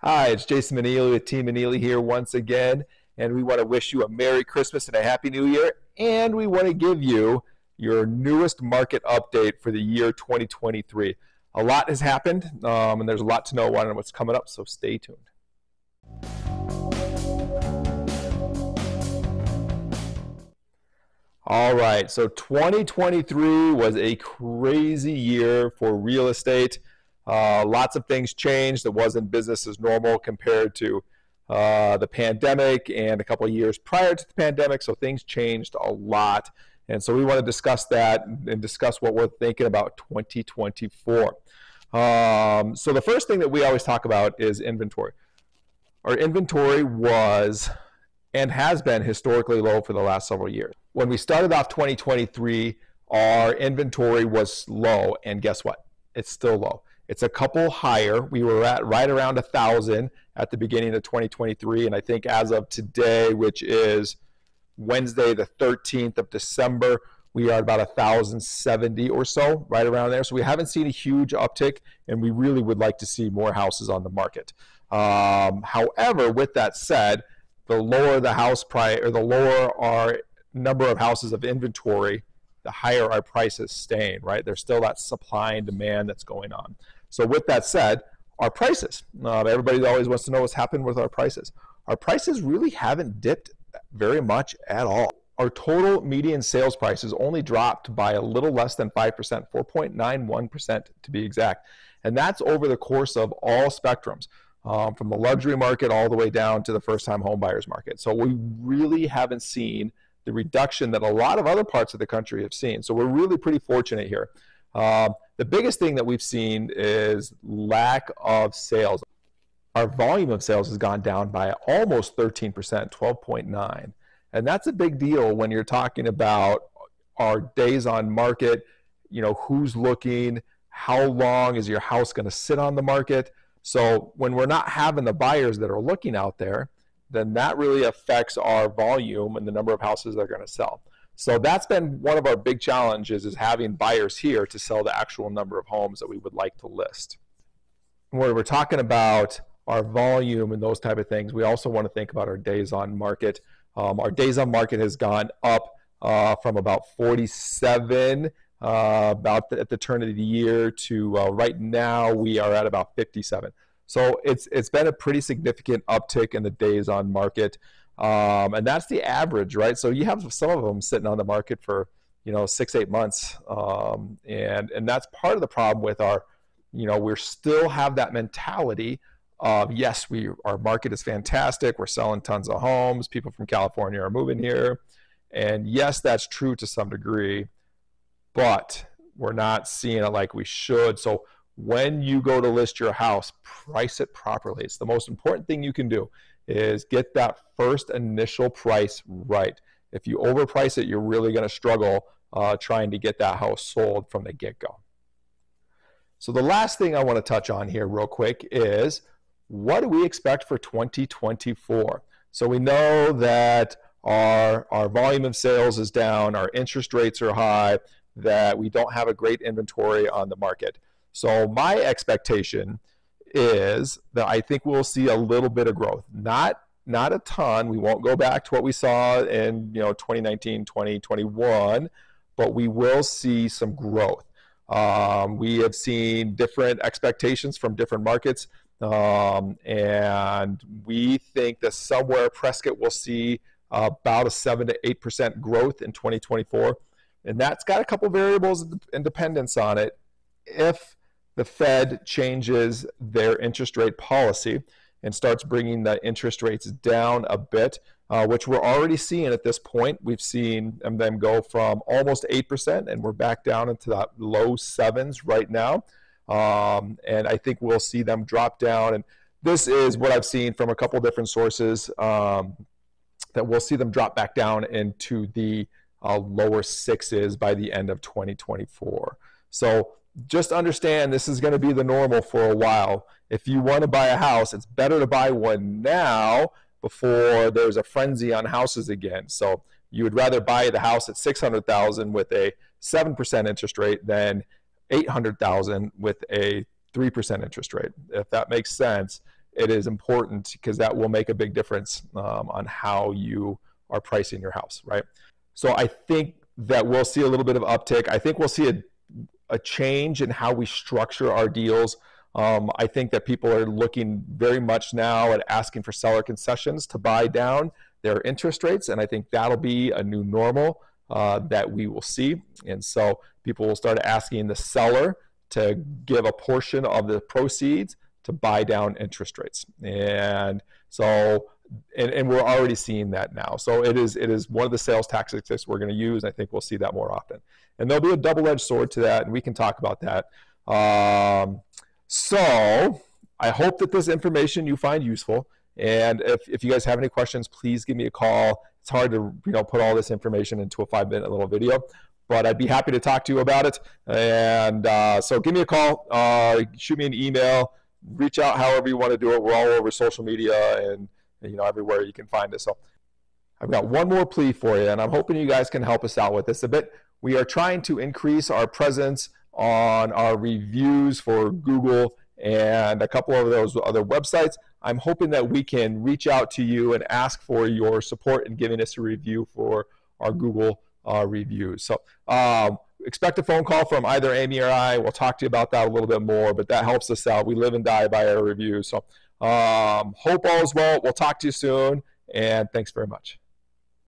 Hi, it's Jason Manili with Team Manili here once again, and we want to wish you a Merry Christmas and a Happy New Year, and we want to give you your newest market update for the year 2023. A lot has happened, and there's a lot to know on what's coming up, so stay tuned. All right, so 2023 was a crazy year for real estate. Lots of things changed. It wasn't business as normal compared to the pandemic and a couple of years prior to the pandemic, so things changed a lot. And so we want to discuss that and discuss what we're thinking about 2024. So the first thing that we always talk about is inventory. Our inventory was and has been historically low for the last several years. When we started off 2023, our inventory was low, and guess what? It's still low. It's a couple higher. We were at right around 1,000 at the beginning of 2023, and I think as of today, which is Wednesday, the 13th of December, we are about 1,070 or so, right around there. So we haven't seen a huge uptick, and we really would like to see more houses on the market. However, with that said, the lower the house price, or the lower our number of houses of inventory, the higher our prices staying, right? There's still that supply and demand that's going on. So with that said, our prices, everybody always wants to know what's happened with our prices. Our prices really haven't dipped very much at all. Our total median sales prices only dropped by a little less than 5%, 4.91% to be exact. And that's over the course of all spectrums, from the luxury market all the way down to the first-time home buyers market. So we really haven't seen the reduction that a lot of other parts of the country have seen. So we're really pretty fortunate here. The biggest thing that we've seen is lack of sales. Our volume of sales has gone down by almost 13%, 12.9. And that's a big deal when you're talking about our days on market, who's looking, how long is your house going to sit on the market. So when we're not having the buyers that are looking out there, then that really affects our volume and the number of houses that are going to sell. So that's been one of our big challenges, is having buyers here to sell the actual number of homes that we would like to list. When we're talking about our volume and those type of things, we also want to think about our days on market. Our days on market has gone up from about 47 at the turn of the year to right now we are at about 57. So it's been a pretty significant uptick in the days on market, and that's the average, right? So you have some of them sitting on the market for 6-8 months, and that's part of the problem with our, we still have that mentality of, yes, our market is fantastic, we're selling tons of homes, people from California are moving here, and yes, that's true to some degree, but we're not seeing it like we should. So when you go to list your house, price it properly. It's the most important thing you can do, is get that first initial price right. If you overprice it, you're really going to struggle trying to get that house sold from the get-go. So the last thing I want to touch on here real quick is, what do we expect for 2024? So we know that our volume of sales is down, our interest rates are high, that we don't have a great inventory on the market. So my expectation is that I think we'll see a little bit of growth, not a ton. We won't go back to what we saw in 2019, 2021, but we will see some growth. We have seen different expectations from different markets, and we think that somewhere Prescott will see about a 7 to 8% growth in 2024, and that's got a couple variables and dependence on it. If the Fed changes their interest rate policy and starts bringing the interest rates down a bit, which we're already seeing at this point. We've seen them go from almost 8%, and we're back down into that low 7s right now. And I think we'll see them drop down. And this is what I've seen from a couple different sources, that we'll see them drop back down into the lower 6s by the end of 2024. So just understand, this is going to be the normal for a while. If you want to buy a house, it's better to buy one now before there's a frenzy on houses again. So you would rather buy the house at $600,000 with a 7% interest rate than $800,000 with a 3% interest rate. If that makes sense, it is important because that will make a big difference on how you are pricing your house, right? So I think that we'll see a little bit of uptick. I think we'll see a change in how we structure our deals. I think that people are looking very much now at asking for seller concessions to buy down their interest rates, and I think that'll be a new normal that we will see. And so people will start asking the seller to give a portion of the proceeds to buy down interest rates. And so, and we're already seeing that now. So it is one of the sales tactics we're going to use. I think we'll see that more often. And there'll be a double-edged sword to that, and we can talk about that. So I hope that this information you find useful. And if you guys have any questions, please give me a call. It's hard to put all this information into a 5-minute little video, but I'd be happy to talk to you about it. And so give me a call, shoot me an email, reach out however you want to do it. We're all over social media and everywhere you can find us. So I've got one more plea for you, and I'm hoping you guys can help us out with this a bit. We are trying to increase our presence on our reviews for Google and a couple of those other websites. I'm hoping that we can reach out to you and ask for your support in giving us a review for our Google reviews. So expect a phone call from either Amy or I. We'll talk to you about that a little bit more, but that helps us out. We live and die by our reviews. So hope all is well. We'll talk to you soon, and thanks very much.